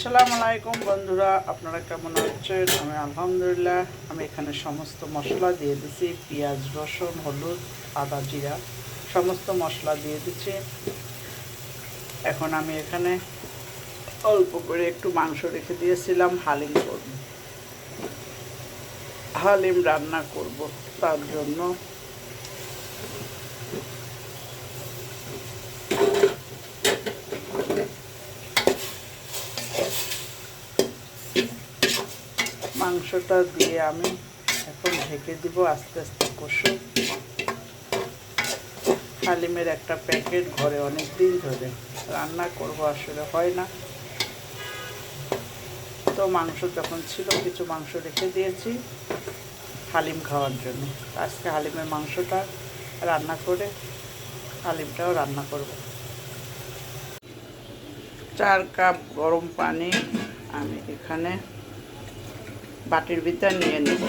আসসালামু আলাইকুম বন্ধুরা, আপনারা কেমন আছেন? আমি আলহামদুলিল্লাহ। আমি এখানে সমস্ত মশলা দিয়ে দিচ্ছি, পেঁয়াজ, রসুন, হলুদ, আদা, জিরা সমস্ত মশলা দিয়ে দিচ্ছি। এখন আমি এখানে অল্প করে একটু মাংস রেখে দিয়েছিলাম, হালিম রান্না করব। তার জন্য মাংসটা দিয়ে আমি এখন ঢেকে দিব, আস্তে আস্তে কষুন। হালিমের একটা প্যাকেট ঘরে অনেক দিন ধরে রান্না করব, আসলে হয় না। তো মাংস যখন ছিল কিছু মাংস রেখে দিয়েছি হালিম খাওয়ার জন্য। আজকে হালিমের মাংসটা রান্না করে হালিমটাও রান্না করব। 4 কাপ গরম পানি আমি এখানে বাটির ভিতর নিয়ে নেব।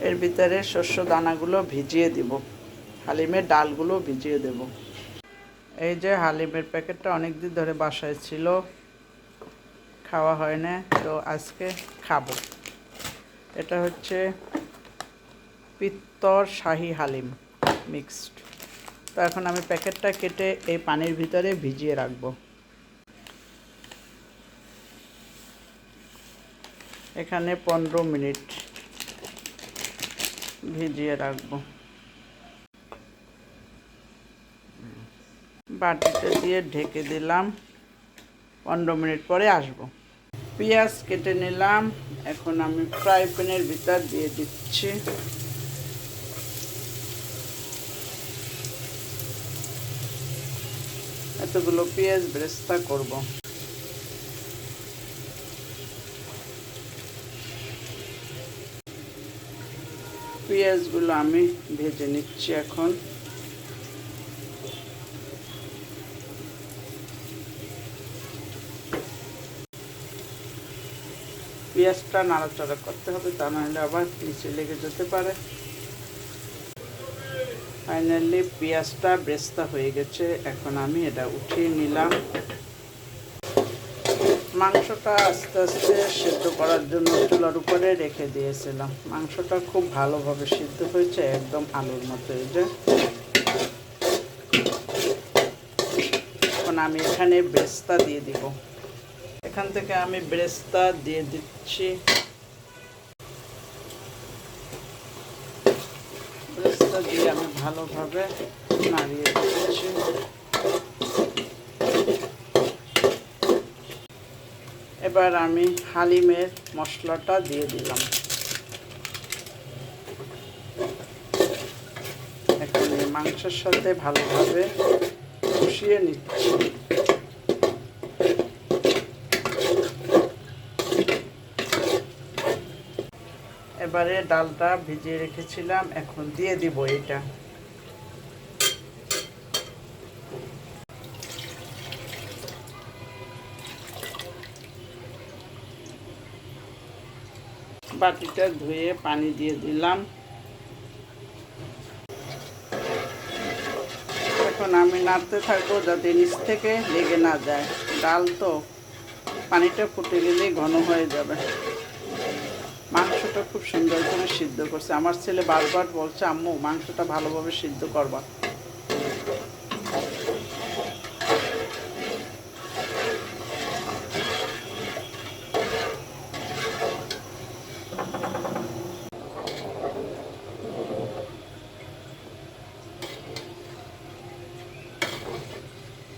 এর ভিতরে শস্য দানাগুলো ভিজিয়ে দিব, হালিমের ডালগুলো ভিজিয়ে দেব। এই যে হালিমের প্যাকেটটা অনেক দিন ধরে বাসায় ছিল, খাওয়া হয় না, তো আজকে খাবো। এটা হচ্ছে পিত্তর শাহী হালিম মিক্সড। তো এখন আমি প্যাকেটটা কেটে এই পানির ভিতরে ভিজিয়ে রাখবো। এখানে 15 মিনিট ভিজিয়ে রাখবো। বাটিতে দিয়ে ঢেকে দিলাম, 15 মিনিট পরে আসবো। পেঁয়াজ কেটে নিলাম, এখন আমি ফ্রাই প্যানের ভিতর দিয়ে দিচ্ছি। এতগুলো পেঁয়াজ বেরেস্তা করব। পেঁয়াজগুলো আমি ভেজে নিচ্ছি এখন। পেঁয়াজটা নাড়াচাড়া করতে হবে, তা নাহলে আবার নিচে লেগে যেতে পারে। ফাইনালি পেঁয়াজটা বেরেস্তা হয়ে গেছে, এখন আমি এটা উঠিয়ে নিলাম। মাংসটা আস্তে আস্তে সিদ্ধ করার জন্য চুলার উপরে রেখে দিয়েছিলাম। মাংসটা খুব ভালোভাবে সিদ্ধ হয়েছে, একদম আলুর মতো। এই যে এখন আমি এখানে বেরেস্তা দিয়ে দিব। এখান থেকে আমি বেরেস্তা দিয়ে দিচ্ছি। বেরেস্তা দিয়ে আমি ভালোভাবে নাড়িয়ে দিচ্ছি। এবার আমি হালিমের মশলাটা দিয়ে দিলাম। এখন এই মাংসের সাথে ভালোভাবে কষিয়ে নিচ্ছি। এবারে ডালটা ভিজিয়ে রেখেছিলাম, এখন দিয়ে দিব এটা। বাটিটা ধুয়ে পানি দিয়ে দিলাম। এখন আমি নাড়তে থাকবো যাতে নিচ থেকে লেগে না যায়। ডাল তো পানিটা ফুটে গেলেই ঘন হয়ে যাবে। মাংসটা খুব সুন্দর করে সিদ্ধ করছে। আমার ছেলে বারবার বলছে, আম্মু মাংসটা ভালোভাবে সিদ্ধ করবা।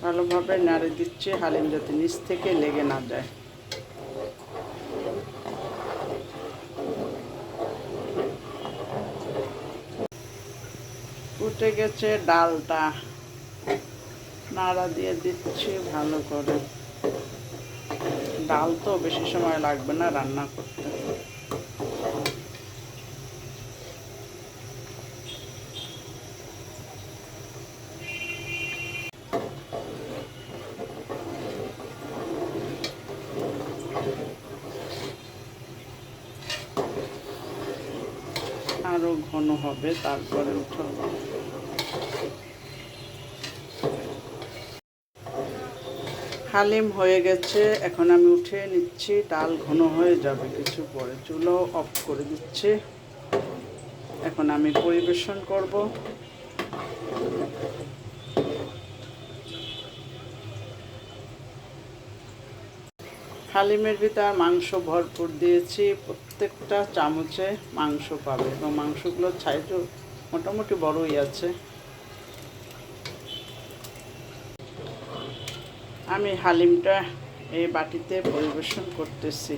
ভালোভাবে নাড়ে দিচ্ছি, হালিম যাতে নিচ থেকে লেগে না যায়। ফুটে গেছে ডালটা, নাড়া দিয়ে দিচ্ছি ভালো করে। ডাল তো বেশি সময় লাগবে না রান্না করতে। আরও ঘন হবে, তারপরে উঠাবো। হালিম হয়ে গেছে, এখন আমি উঠিয়ে নিচ্ছি। ডাল ঘন হয়ে যাবে কিছু পরে, চুলাও অফ করে দিচ্ছি। এখন আমি পরিবেশন করব। হালিমের ভিতর মাংস ভরপুর দিয়েছি, প্রত্যেকটা চামচে মাংস পাবে এবং মাংসগুলোর সাইজও মোটামুটি বড়ই আছে। আমি হালিমটা এই বাটিতে পরিবেশন করতেছি।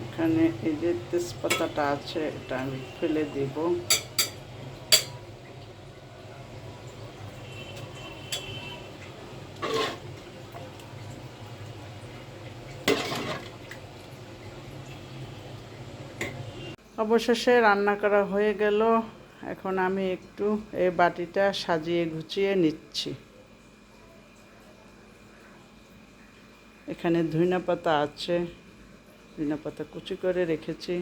এখানে এই যে তেজপাতাটা আছে, এটা আমি ফেলে দিব। অবশেষে রান্না করা হয়ে গেল। এখন আমি একটু এই বাটিটা সাজিয়ে গুছিয়ে নিচ্ছি। এখানে ধনিয়া পাতা আছে, ধনিয়া পাতা কুচি করে রেখেছি।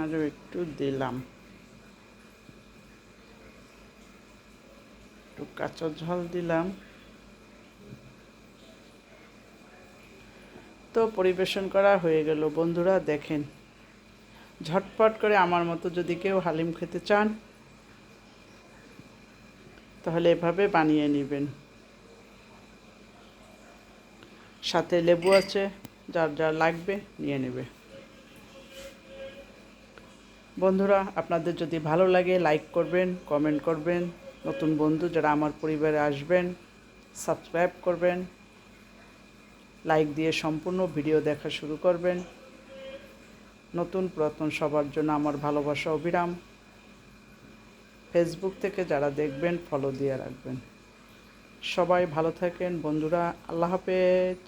আরও একটু দিলাম, একটু কাঁচা ঝাল দিলাম। তো পরিবেশন করা হয়ে গেল। বন্ধুরা দেখেন, ঝটপট করে আমার মতো যদি কেউ হালিম খেতে চান তাহলে এভাবে বানিয়ে নেবেন। সাথে লেবু আছে, যার যা লাগবে নিয়ে নেবে। বন্ধুরা আপনাদের যদি ভালো লাগে লাইক করবেন, কমেন্ট করবেন। নতুন বন্ধু যারা আমার পরিবারে আসবেন সাবস্ক্রাইব করবেন, লাইক দিয়ে সম্পূর্ণ ভিডিও দেখা শুরু করবেন। নতুন পুরাতন সবার জন্য আমার ভালোবাসা অবিরাম। ফেসবুক থেকে যারা দেখবেন ফলো দিয়ে রাখবেন। সবাই ভালো থাকেন বন্ধুরা, আল্লাহ হাফেজ।